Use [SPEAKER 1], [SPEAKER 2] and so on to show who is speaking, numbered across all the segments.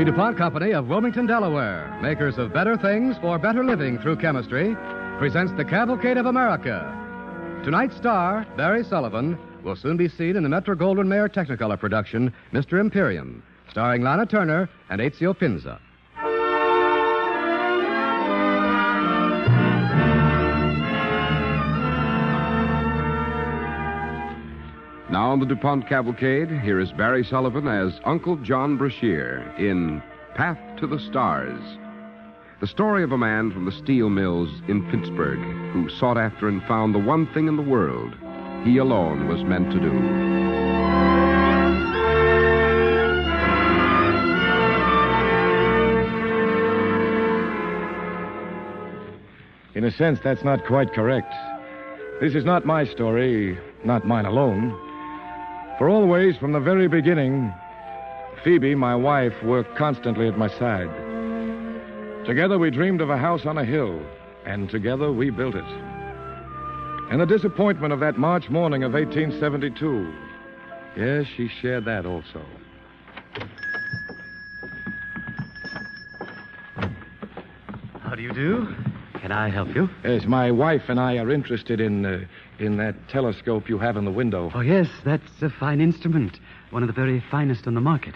[SPEAKER 1] DuPont Company of Wilmington, Delaware, makers of better things for better living through chemistry, presents the Cavalcade of America. Tonight's star, Barry Sullivan, will soon be seen in the Metro-Goldwyn-Mayer Technicolor production, Mr. Imperium, starring Lana Turner and Ezio Pinza.
[SPEAKER 2] Now on the DuPont Cavalcade, here is Barry Sullivan as Uncle John Brashear in Path to the Stars. The story of a man from the steel mills in Pittsburgh who sought after and found the one thing in the world he alone was meant to do.
[SPEAKER 3] In a sense, that's not quite correct. This is not my story, not mine alone. For always, from the very beginning, Phoebe, my wife, worked constantly at my side. Together we dreamed of a house on a hill, and together we built it. And the disappointment of that March morning of 1872, yes, she shared that also.
[SPEAKER 4] How do you do? Can I help you?
[SPEAKER 3] Yes, my wife and I are interested in that telescope you have in the window.
[SPEAKER 4] Oh, yes, that's a fine instrument. One of the very finest on the market.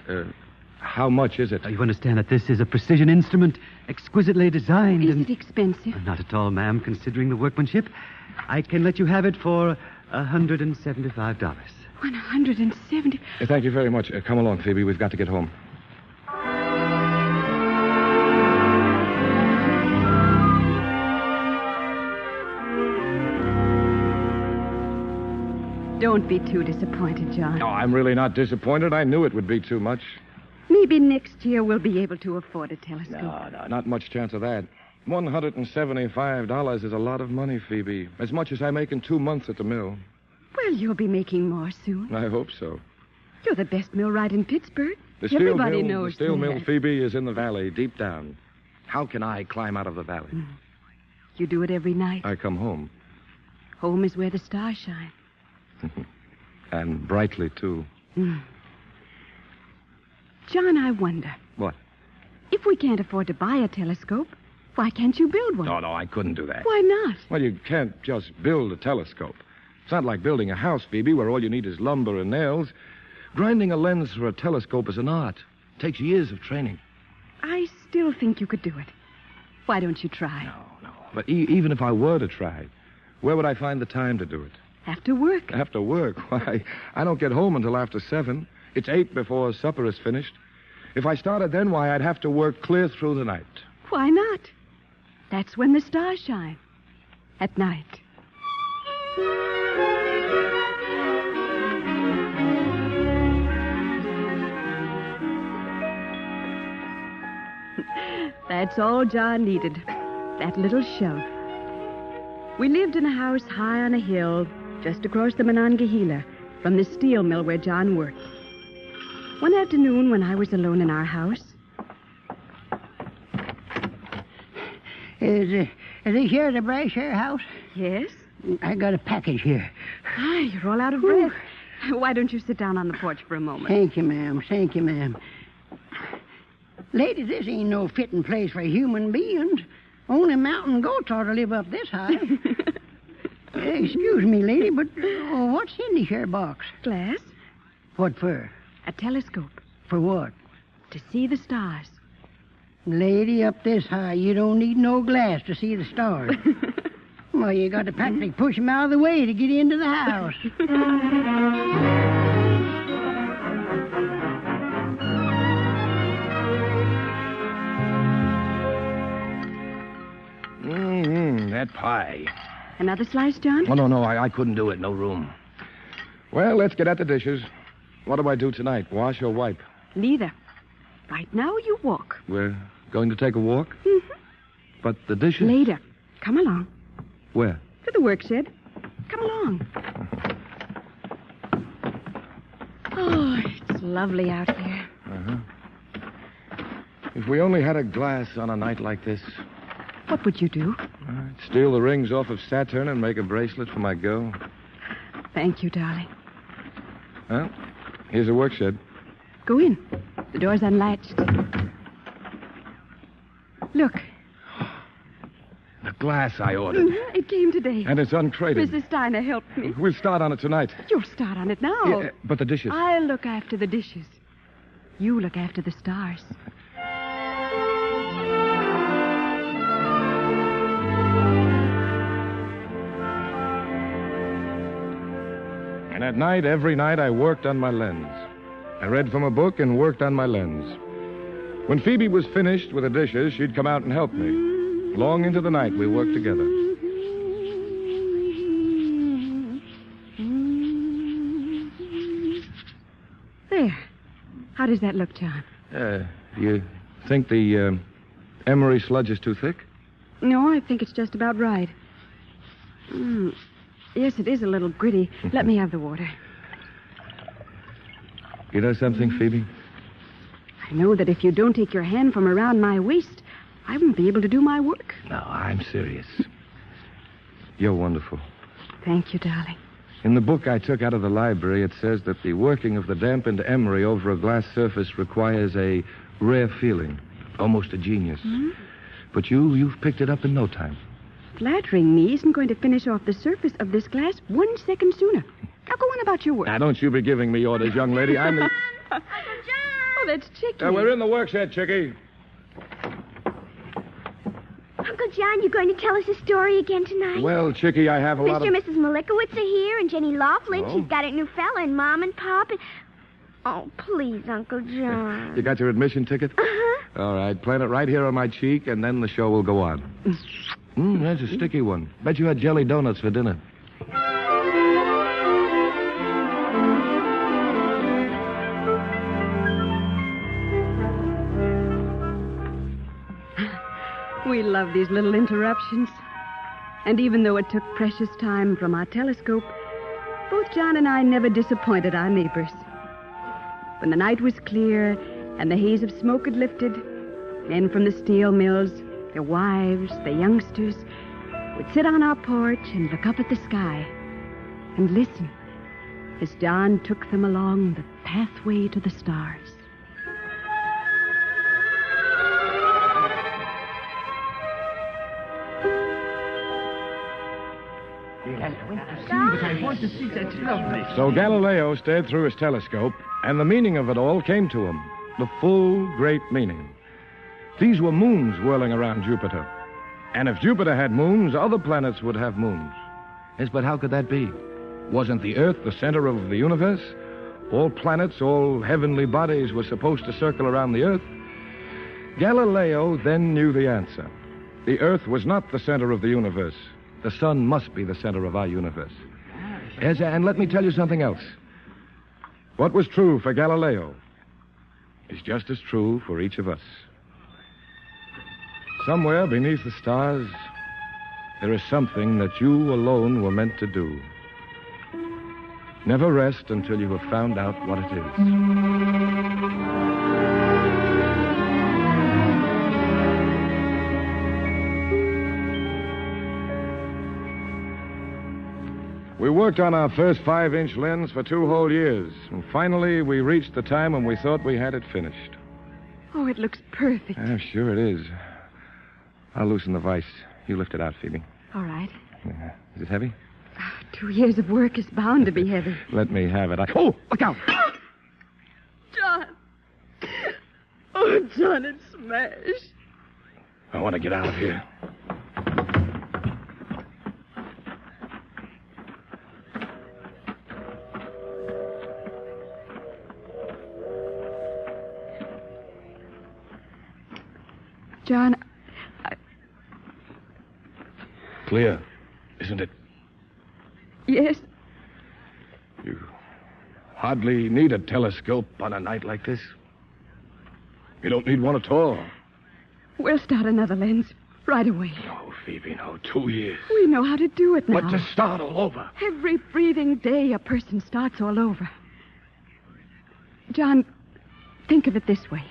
[SPEAKER 3] How much is it?
[SPEAKER 4] You understand that this is a precision instrument, exquisitely designed.
[SPEAKER 5] Is it expensive?
[SPEAKER 4] Not at all, ma'am, considering the workmanship. I can let you have it for $175.
[SPEAKER 5] $170?
[SPEAKER 3] Thank you very much. Come along, Phoebe. We've got to get home.
[SPEAKER 5] Don't be too disappointed, John.
[SPEAKER 3] No, I'm really not disappointed. I knew it would be too much.
[SPEAKER 5] Maybe next year we'll be able to afford a telescope.
[SPEAKER 3] No, not much chance of that. $175 is a lot of money, Phoebe. As much as I make in 2 months at the mill.
[SPEAKER 5] Well, you'll be making more soon.
[SPEAKER 3] I hope so.
[SPEAKER 5] You're the best millwright in Pittsburgh.
[SPEAKER 3] Everybody
[SPEAKER 5] knows
[SPEAKER 3] the steel
[SPEAKER 5] that.
[SPEAKER 3] mill, Phoebe, is in the valley, deep down. How can I climb out of the valley?
[SPEAKER 5] You do it every night.
[SPEAKER 3] I come home.
[SPEAKER 5] Home is where the stars shine.
[SPEAKER 3] And brightly, too.
[SPEAKER 5] John, I wonder.
[SPEAKER 3] What?
[SPEAKER 5] If we can't afford to buy a telescope, why can't you build one?
[SPEAKER 3] No, I couldn't do that.
[SPEAKER 5] Why not?
[SPEAKER 3] Well, you can't just build a telescope. It's not like building a house, Phoebe, where all you need is lumber and nails. Grinding a lens for a telescope is an art. It takes years of training.
[SPEAKER 5] I still think you could do it. Why don't you try?
[SPEAKER 3] No. But even if I were to try, where would I find the time to do it?
[SPEAKER 5] After work.
[SPEAKER 3] After work? Why, I don't get home until after 7. It's 8 before supper is finished. If I started then, why, I'd have to work clear through the night.
[SPEAKER 5] Why not? That's when the stars shine. At night. That's all John needed. That little shelf. We lived in a house high on a hill just across the Monongahela from the steel mill where John worked. One afternoon when I was alone in our house...
[SPEAKER 6] Is this here the Brashear house?
[SPEAKER 5] Yes?
[SPEAKER 6] I got a package here.
[SPEAKER 5] You're all out of breath. Why don't you sit down on the porch for a moment?
[SPEAKER 6] Thank you, ma'am. Lady, this ain't no fitting place for human beings. Only mountain goats ought to live up this high. Excuse me, lady, but what's in this here box?
[SPEAKER 5] Glass.
[SPEAKER 6] What for?
[SPEAKER 5] A telescope.
[SPEAKER 6] For what?
[SPEAKER 5] To see the stars.
[SPEAKER 6] Lady, up this high, you don't need no glass to see the stars. Well, you got to practically push them out of the way to get into the house.
[SPEAKER 3] That pie.
[SPEAKER 5] Another slice, John?
[SPEAKER 3] Oh, no, I couldn't do it. No room. Well, let's get at the dishes. What do I do tonight, wash or wipe?
[SPEAKER 5] Neither. Right now, you walk.
[SPEAKER 3] We're going to take a walk?
[SPEAKER 5] Mm-hmm.
[SPEAKER 3] But the dishes...
[SPEAKER 5] Later. Come along.
[SPEAKER 3] Where?
[SPEAKER 5] To the work shed. Come along. Oh, it's lovely out here.
[SPEAKER 3] Uh-huh. If we only had a glass on a night like this...
[SPEAKER 5] What would you do?
[SPEAKER 3] I'd steal the rings off of Saturn and make a bracelet for my girl.
[SPEAKER 5] Thank you, darling.
[SPEAKER 3] Well, here's a work shed.
[SPEAKER 5] Go in. The door's unlatched.
[SPEAKER 3] glass I ordered.
[SPEAKER 5] It came today.
[SPEAKER 3] And it's uncrated.
[SPEAKER 5] Mrs. Steiner helped me.
[SPEAKER 3] We'll start on it tonight.
[SPEAKER 5] You'll start on it now.
[SPEAKER 3] Yeah, but the dishes.
[SPEAKER 5] I'll look after the dishes. You look after the stars.
[SPEAKER 3] And at night, every night, I worked on my lens. I read from a book and worked on my lens. When Phoebe was finished with the dishes, she'd come out and help me. Long into the night, we worked together.
[SPEAKER 5] There. How does that look, John?
[SPEAKER 3] Do you think the emery sludge is too thick?
[SPEAKER 5] No, I think it's just about right. Yes, it is a little gritty. Let me have the water.
[SPEAKER 3] You know something, Phoebe?
[SPEAKER 5] I know that if you don't take your hand from around my waist, I won't be able to do my work.
[SPEAKER 3] No, I'm serious. You're wonderful.
[SPEAKER 5] Thank you, darling.
[SPEAKER 3] In the book I took out of the library, it says that the working of the dampened emery over a glass surface requires a rare feeling, almost a genius. But you've picked it up in no time.
[SPEAKER 5] Flattering me isn't going to finish off the surface of this glass 1 second sooner. Now go on about your work.
[SPEAKER 3] Now, don't you be giving me orders, young lady. I'm the...
[SPEAKER 5] Uncle John! Oh, that's Chicky.
[SPEAKER 3] We're in the workshed, Chicky.
[SPEAKER 7] Uncle John, you going to tell us a story again tonight?
[SPEAKER 3] Well, Chicky, I have a lot
[SPEAKER 7] Mr.
[SPEAKER 3] of...
[SPEAKER 7] and Mrs. Malikowitz are here, and Jenny Laughlin.
[SPEAKER 3] Oh.
[SPEAKER 7] She's got a new fella, and Mom and Pop. And... Oh, please, Uncle John.
[SPEAKER 3] You got your admission ticket?
[SPEAKER 7] Uh-huh.
[SPEAKER 3] All right, plant it right here on my cheek, and then the show will go on. That's a sticky one. Bet you had jelly donuts for dinner.
[SPEAKER 5] We love these little interruptions. And even though it took precious time from our telescope, both John and I never disappointed our neighbors. When the night was clear and the haze of smoke had lifted, men from the steel mills, their wives, the youngsters, would sit on our porch and look up at the sky and listen as John took them along the pathway to the stars.
[SPEAKER 3] So Galileo stared through his telescope, and the meaning of it all came to him. The full, great meaning. These were moons whirling around Jupiter. And if Jupiter had moons, other planets would have moons. Yes, but how could that be? Wasn't the Earth the center of the universe? All planets, all heavenly bodies were supposed to circle around the Earth. Galileo then knew the answer. The Earth was not the center of the universe. The sun must be the center of our universe. Yes, and let me tell you something else. What was true for Galileo is just as true for each of us. Somewhere beneath the stars, there is something that you alone were meant to do. Never rest until you have found out what it is. We worked on our first 5-inch lens for 2 whole years. And finally, we reached the time when we thought we had it finished.
[SPEAKER 5] Oh, it looks perfect.
[SPEAKER 3] I'm sure it is. I'll loosen the vise. You lift it out, Phoebe.
[SPEAKER 5] All right.
[SPEAKER 3] Is it heavy?
[SPEAKER 5] 2 years of work is bound to be heavy.
[SPEAKER 3] Let me have it. Oh, look out!
[SPEAKER 5] John! Oh, John, it's smashed.
[SPEAKER 3] I want to get out of here.
[SPEAKER 5] John,
[SPEAKER 3] Clear, isn't it?
[SPEAKER 5] Yes.
[SPEAKER 3] You hardly need a telescope on a night like this. You don't need one at all.
[SPEAKER 5] We'll start another lens right away.
[SPEAKER 3] No, Phoebe, no. 2 years.
[SPEAKER 5] We know how to do it now.
[SPEAKER 3] But to start all over.
[SPEAKER 5] Every breathing day, a person starts all over. John, think of it this way.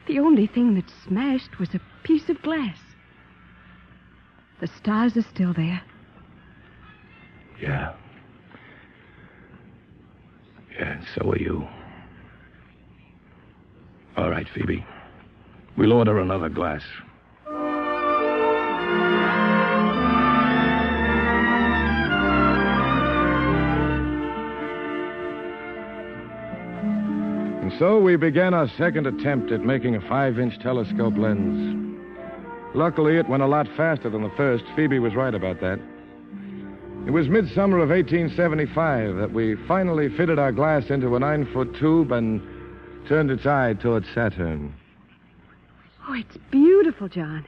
[SPEAKER 5] The only thing that smashed was a piece of glass. The stars are still there.
[SPEAKER 3] Yeah. Yeah, and so are you. All right, Phoebe. We'll order another glass. So we began our second attempt at making a 5-inch telescope lens. Luckily, it went a lot faster than the first. Phoebe was right about that. It was midsummer of 1875 that we finally fitted our glass into a 9-foot tube and turned its eye toward Saturn.
[SPEAKER 5] Oh, it's beautiful, John.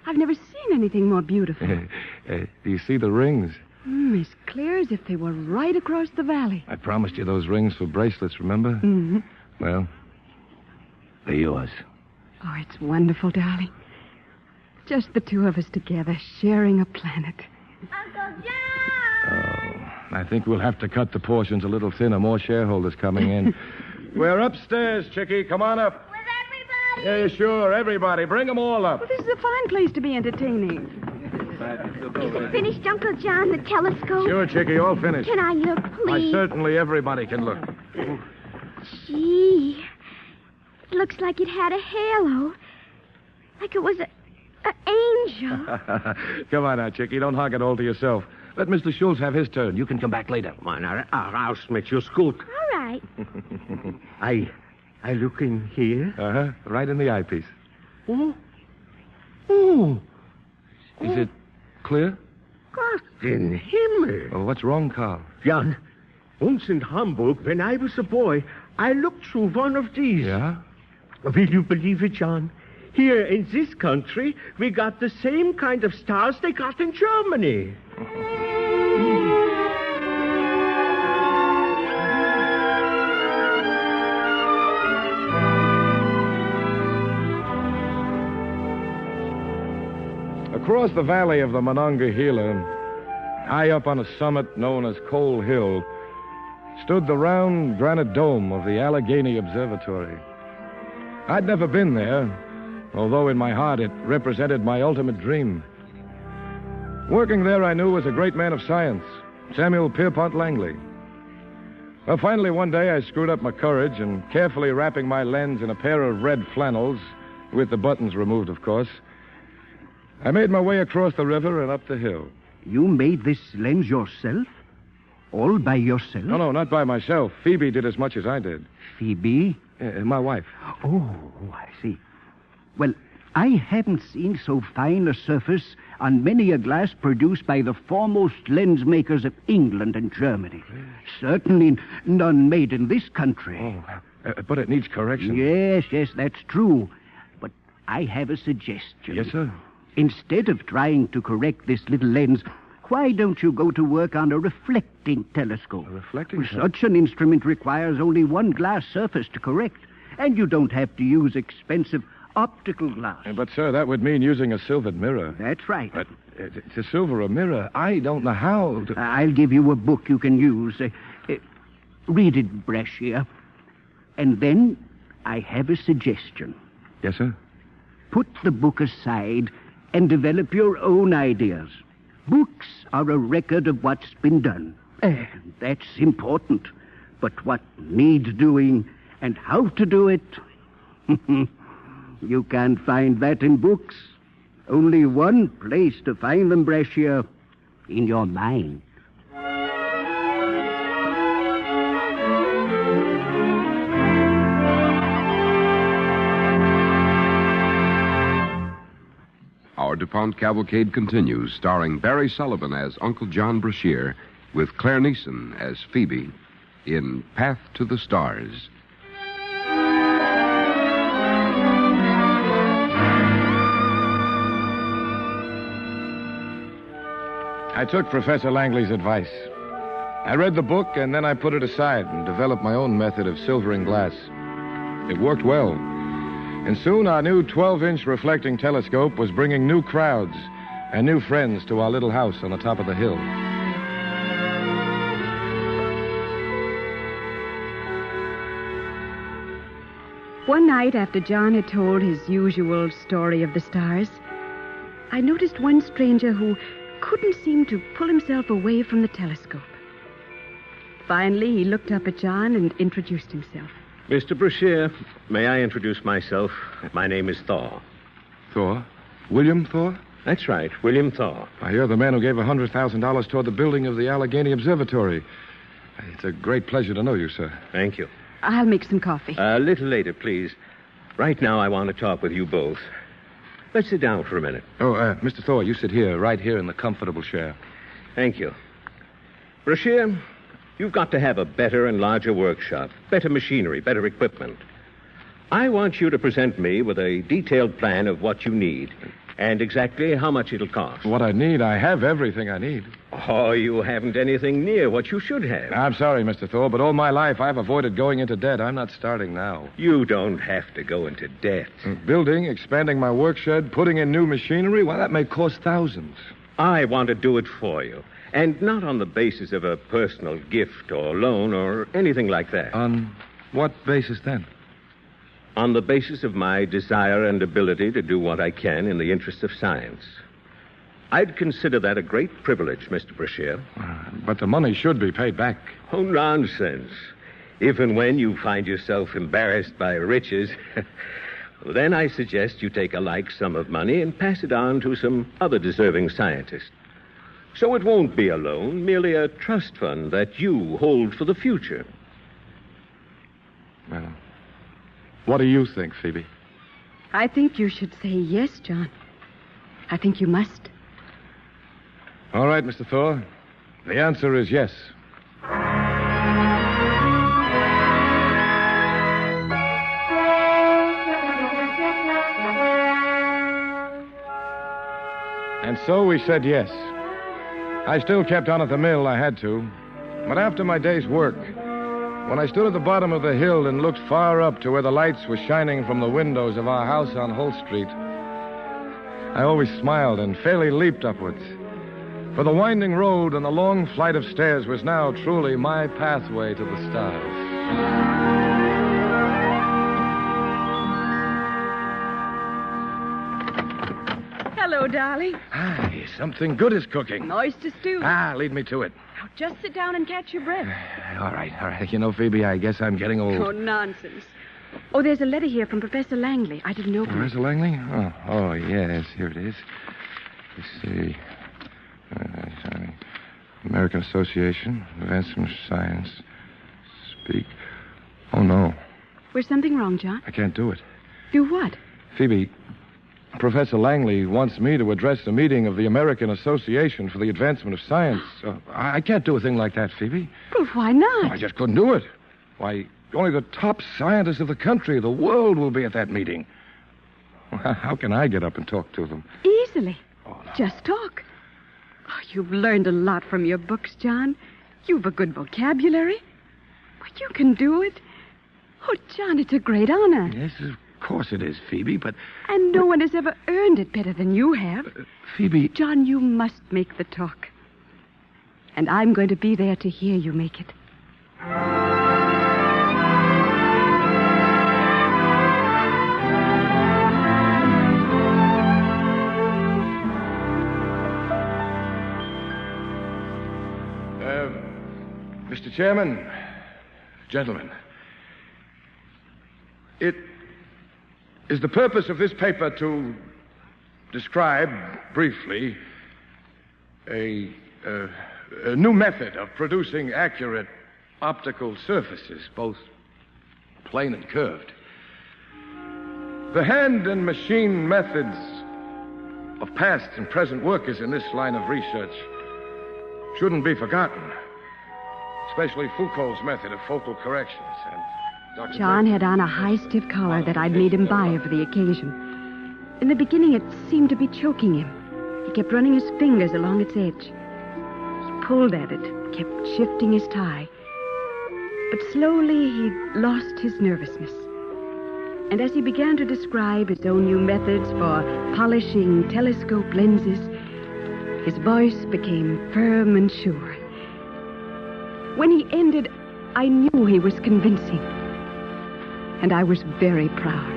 [SPEAKER 5] I've never seen anything more beautiful.
[SPEAKER 3] Do you see the rings?
[SPEAKER 5] As clear as if they were right across the valley.
[SPEAKER 3] I promised you those rings for bracelets, remember?
[SPEAKER 5] Mm-hmm.
[SPEAKER 3] Well, they're yours.
[SPEAKER 5] Oh, it's wonderful, darling. Just the two of us together, sharing a planet.
[SPEAKER 7] Uncle John!
[SPEAKER 3] Oh, I think we'll have to cut the portions a little thinner. More shareholders coming in. We're upstairs, Chickie. Come on up.
[SPEAKER 7] With everybody?
[SPEAKER 3] Yeah, sure. Everybody. Bring them all up.
[SPEAKER 5] Well, this is a fine place to be entertaining.
[SPEAKER 7] Is it finished, Uncle John, the telescope?
[SPEAKER 3] Sure, Chickie. All finished.
[SPEAKER 7] Can I look,
[SPEAKER 3] Why,
[SPEAKER 7] please?
[SPEAKER 3] certainly everybody can look.
[SPEAKER 7] Gee. It looks like it had a halo. Like it was an angel.
[SPEAKER 3] Come on now, Chickie. Don't hog it all to yourself. Let Mr. Schultz have his turn. You can come back later.
[SPEAKER 8] Come on, I'll smack your scoot.
[SPEAKER 7] All right.
[SPEAKER 8] I look in here.
[SPEAKER 3] Uh-huh. Right in the eyepiece.
[SPEAKER 8] Oh. Oh.
[SPEAKER 3] Is it clear?
[SPEAKER 8] Gott in Himmel.
[SPEAKER 3] Oh, what's wrong, Carl?
[SPEAKER 8] Jan, once in Hamburg, when I was a boy, I looked through one of these.
[SPEAKER 3] Yeah?
[SPEAKER 8] Will you believe it, John? Here in this country, we got the same kind of stars they got in Germany.
[SPEAKER 3] Across the valley of the Monongahela, high up on a summit known as Coal Hill, stood the round granite dome of the Allegheny Observatory. I'd never been there, although in my heart it represented my ultimate dream. Working there, I knew, was a great man of science, Samuel Pierpont Langley. Well, finally, one day, I screwed up my courage and, carefully wrapping my lens in a pair of red flannels, with the buttons removed, of course, I made my way across the river and up the hill.
[SPEAKER 8] You made this lens yourself? All by yourself?
[SPEAKER 3] No, not by myself. Phoebe did as much as I did.
[SPEAKER 8] Phoebe?
[SPEAKER 3] My wife.
[SPEAKER 8] Oh, I see. Well, I haven't seen so fine a surface on many a glass produced by the foremost lens makers of England and Germany. Certainly none made in this country.
[SPEAKER 3] Oh, but it needs correction.
[SPEAKER 8] Yes, that's true. But I have a suggestion.
[SPEAKER 3] Yes, sir?
[SPEAKER 8] Instead of trying to correct this little lens, why don't you go to work on a reflecting telescope?
[SPEAKER 3] A reflecting
[SPEAKER 8] Such an instrument requires only one glass surface to correct, and you don't have to use expensive optical glass.
[SPEAKER 3] But, sir, that would mean using a silvered mirror.
[SPEAKER 8] That's right.
[SPEAKER 3] But to silver a mirror, I don't know how to...
[SPEAKER 8] I'll give you a book you can use. Read it, Brashear. And then I have a suggestion.
[SPEAKER 3] Yes, sir?
[SPEAKER 8] Put the book aside and develop your own ideas. Books are a record of what's been done. That's important. But what needs doing and how to do it, you can't find that in books. Only one place to find them, Brashear, in your mind.
[SPEAKER 2] Our DuPont Cavalcade continues, starring Barry Sullivan as Uncle John Brashear, with Claire Neeson as Phoebe, in Path to the Stars.
[SPEAKER 3] I took Professor Langley's advice. I read the book, and then I put it aside and developed my own method of silvering glass. It worked well. And soon our new 12-inch reflecting telescope was bringing new crowds and new friends to our little house on the top of the hill.
[SPEAKER 5] One night after John had told his usual story of the stars, I noticed one stranger who couldn't seem to pull himself away from the telescope. Finally, he looked up at John and introduced himself.
[SPEAKER 9] Mr. Brashear, may I introduce myself? My name is Thor.
[SPEAKER 3] Thor? William Thor?
[SPEAKER 9] That's right, William Thor.
[SPEAKER 3] Why, you're the man who gave $100,000 toward the building of the Allegheny Observatory. It's a great pleasure to know you, sir.
[SPEAKER 9] Thank you.
[SPEAKER 5] I'll make some coffee.
[SPEAKER 9] A little later, please. Right now, I want to talk with you both. Let's sit down for a minute.
[SPEAKER 3] Oh, Mr. Thor, you sit here, right here in the comfortable chair.
[SPEAKER 9] Thank you. Brashear, you've got to have a better and larger workshop, better machinery, better equipment. I want you to present me with a detailed plan of what you need and exactly how much it'll cost.
[SPEAKER 3] What I need, I have everything I need.
[SPEAKER 9] Oh, you haven't anything near what you should have.
[SPEAKER 3] I'm sorry, Mr. Thor, but all my life I've avoided going into debt. I'm not starting now.
[SPEAKER 9] You don't have to go into debt.
[SPEAKER 3] Building, expanding my work shed, putting in new machinery, well, that may cost thousands.
[SPEAKER 9] I want to do it for you, and not on the basis of a personal gift or loan or anything like that.
[SPEAKER 3] On what basis then?
[SPEAKER 9] On the basis of my desire and ability to do what I can in the interest of science. I'd consider that a great privilege, Mr. Brashear.
[SPEAKER 3] But the money should be paid back.
[SPEAKER 9] Oh, nonsense. If and when you find yourself embarrassed by riches, then I suggest you take a like sum of money and pass it on to some other deserving scientist. So it won't be a loan, merely a trust fund that you hold for the future.
[SPEAKER 3] Well, what do you think, Phoebe?
[SPEAKER 5] I think you should say yes, John. I think you must.
[SPEAKER 3] All right, Mr. Thor. The answer is yes. And so we said yes. I still kept on at the mill. I had to. But after my day's work, when I stood at the bottom of the hill and looked far up to where the lights were shining from the windows of our house on Holt Street, I always smiled and fairly leaped upwards. For the winding road and the long flight of stairs was now truly my pathway to the stars.
[SPEAKER 5] Hello, darling.
[SPEAKER 3] Hi, something good is cooking.
[SPEAKER 5] Oyster stew.
[SPEAKER 3] Lead me to it.
[SPEAKER 5] Now, just sit down and catch your breath.
[SPEAKER 3] All right. You know, Phoebe, I guess I'm getting old.
[SPEAKER 5] Oh, nonsense. Oh, there's a letter here from Professor Langley. I didn't open it.
[SPEAKER 3] Professor Langley? Oh, yes, here it is. Let's see. American Association, Advancement of Science. Speak. Oh, no.
[SPEAKER 5] Was something wrong, John?
[SPEAKER 3] I can't do it.
[SPEAKER 5] Do what?
[SPEAKER 3] Phoebe, Professor Langley wants me to address a meeting of the American Association for the Advancement of Science. I can't do a thing like that, Phoebe.
[SPEAKER 5] Well, why not?
[SPEAKER 3] I just couldn't do it. Why, only the top scientists of the country, the world, will be at that meeting. How can I get up and talk to them?
[SPEAKER 5] Easily.
[SPEAKER 3] Oh, no.
[SPEAKER 5] Just talk. Oh, you've learned a lot from your books, John. You've a good vocabulary. But you can do it. Oh, John, it's a great honor.
[SPEAKER 3] Yes, of course it is, Phoebe, but...
[SPEAKER 5] And no one has ever earned it better than you have.
[SPEAKER 3] Phoebe...
[SPEAKER 5] John, you must make the talk. And I'm going to be there to hear you make it.
[SPEAKER 3] Mr. Chairman, gentlemen, it is the purpose of this paper to describe briefly a new method of producing accurate optical surfaces, both plane and curved. The hand and machine methods of past and present workers in this line of research shouldn't be forgotten. Especially Foucault's method of focal corrections and Dr.
[SPEAKER 5] John had on a high, stiff collar that I'd made him buy for the occasion. In the beginning, it seemed to be choking him. He kept running his fingers along its edge. He pulled at it, kept shifting his tie. But slowly, he lost his nervousness. And as he began to describe his own new methods for polishing telescope lenses, his voice became firm and sure. When he ended, I knew he was convincing. And I was very proud.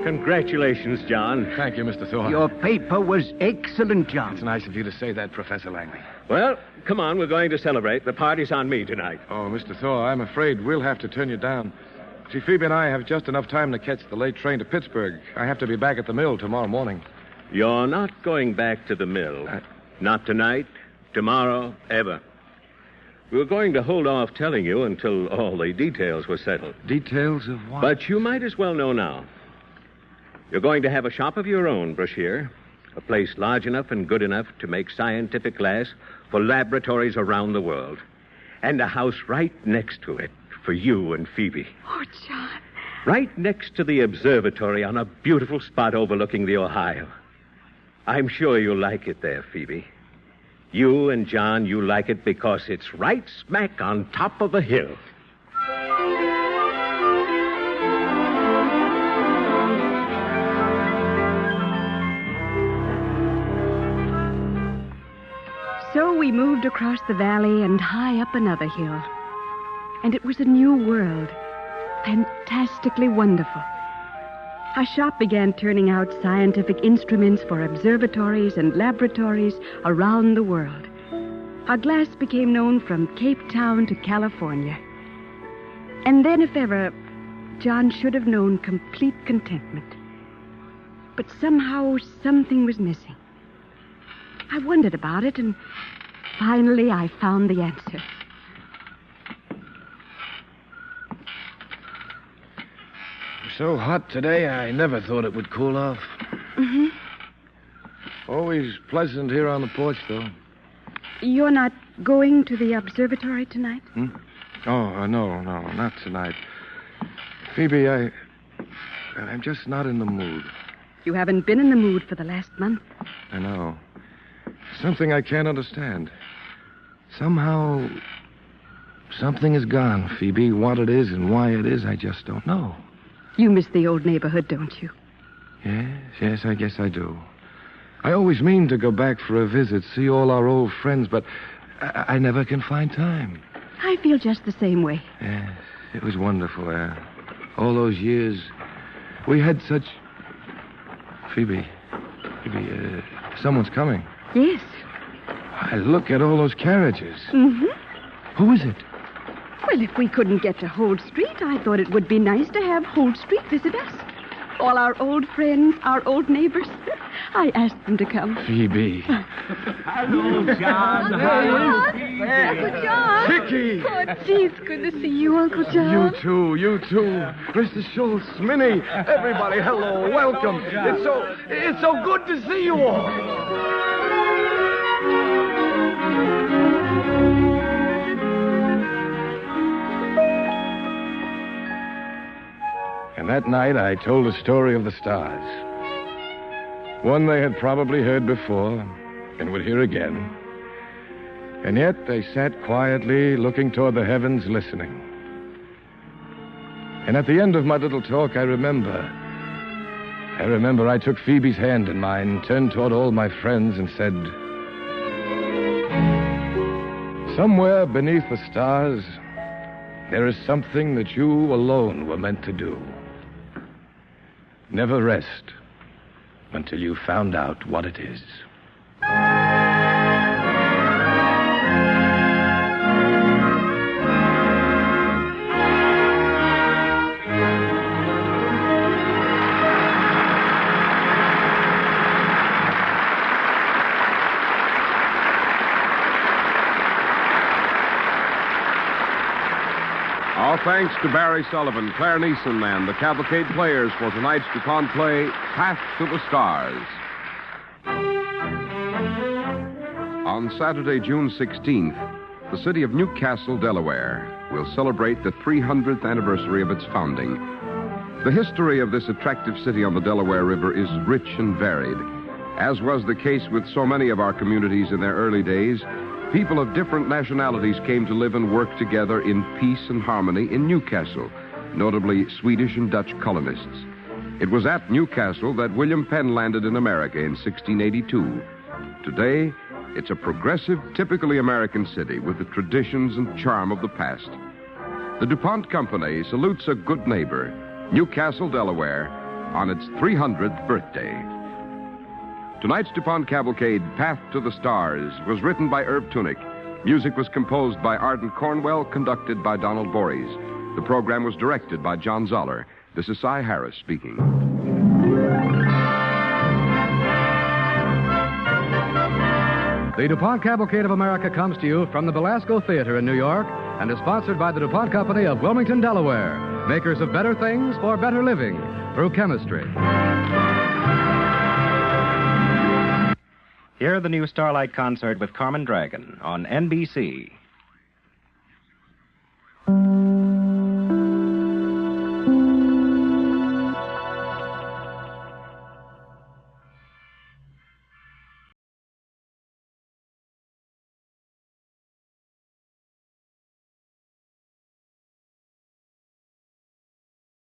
[SPEAKER 9] Congratulations, John.
[SPEAKER 3] Thank you, Mr. Thor.
[SPEAKER 8] Your paper was excellent, John.
[SPEAKER 3] It's nice of you to say that, Professor Langley.
[SPEAKER 9] Well, come on, we're going to celebrate. The party's on me tonight.
[SPEAKER 3] Oh, Mr. Thor, I'm afraid we'll have to turn you down. See, Phoebe and I have just enough time to catch the late train to Pittsburgh. I have to be back at the mill tomorrow morning.
[SPEAKER 9] You're not going back to the mill. Not tonight, tomorrow, ever. We were going to hold off telling you until all the details were settled.
[SPEAKER 3] Details of what?
[SPEAKER 9] But you might as well know now. You're going to have a shop of your own, Brashear. A place large enough and good enough to make scientific glass for laboratories around the world. And a house right next to it for you and Phoebe.
[SPEAKER 5] Oh, John.
[SPEAKER 9] Right next to the observatory on a beautiful spot overlooking the Ohio. I'm sure you'll like it there, Phoebe. You and John, you like it because it's right smack on top of a hill.
[SPEAKER 5] So we moved across the valley and high up another hill. And it was a new world. Fantastically wonderful. Our shop began turning out scientific instruments for observatories and laboratories around the world. Our glass became known from Cape Town to California. And then, if ever, John should have known complete contentment. But somehow something was missing. I wondered about it, and finally I found the answer.
[SPEAKER 3] So hot today, I never thought it would cool off.
[SPEAKER 5] Mm-hmm.
[SPEAKER 3] Always pleasant here on the porch, though.
[SPEAKER 5] You're not going to the observatory tonight?
[SPEAKER 3] Oh, no, not tonight. Phoebe, I'm just not in the mood.
[SPEAKER 5] You haven't been in the mood for the last month.
[SPEAKER 3] I know. Something I can't understand. Somehow, something is gone, Phoebe. What it is and why it is, I just don't know.
[SPEAKER 5] You miss the old neighborhood, don't you?
[SPEAKER 3] Yes, I guess I do. I always mean to go back for a visit, see all our old friends, but I never can find time.
[SPEAKER 5] I feel just the same way.
[SPEAKER 3] Yes, it was wonderful, all those years. We had such... Phoebe, someone's coming.
[SPEAKER 5] Yes.
[SPEAKER 3] I look at all those carriages.
[SPEAKER 5] Mm-hmm.
[SPEAKER 3] Who is it?
[SPEAKER 5] Well, if we couldn't get to Holt Street, I thought it would be nice to have Holt Street visit us. All our old friends, our old neighbors. I asked them to come.
[SPEAKER 3] Phoebe.
[SPEAKER 8] Hello, John.
[SPEAKER 5] Uncle John.
[SPEAKER 3] Vicky.
[SPEAKER 5] Oh, gee, it's good to see you, Uncle John.
[SPEAKER 3] You too. Mr. Schultz, Minnie, everybody, hello, welcome. It's so good to see you all. And that night, I told the story of the stars. One they had probably heard before and would hear again. And yet they sat quietly looking toward the heavens, listening. And at the end of my little talk, I remember I took Phoebe's hand in mine, turned toward all my friends and said, somewhere beneath the stars, there is something that you alone were meant to do. Never rest until you found out what it is.
[SPEAKER 2] Our thanks to Barry Sullivan, Claire Neeson, and the Cavalcade players for tonight's DuPont play, Path to the Stars. On Saturday, June 16th, the city of Newcastle, Delaware, will celebrate the 300th anniversary of its founding. The history of this attractive city on the Delaware River is rich and varied. As was the case with so many of our communities in their early days, people of different nationalities came to live and work together in peace and harmony in Newcastle, notably Swedish and Dutch colonists. It was at Newcastle that William Penn landed in America in 1682. Today, it's a progressive, typically American city with the traditions and charm of the past. The DuPont Company salutes a good neighbor, Newcastle, Delaware, on its 300th birthday. Tonight's DuPont Cavalcade, Path to the Stars, was written by Irv Tunick. Music was composed by Arden Cornwell, conducted by Donald Voorhees. The program was directed by John Zoller. This is Cy Harris speaking.
[SPEAKER 1] The DuPont Cavalcade of America comes to you from the Belasco Theater in New York and is sponsored by the DuPont Company of Wilmington, Delaware, makers of better things for better living through chemistry.
[SPEAKER 10] Hear the new Starlight Concert with Carmen Dragon on NBC.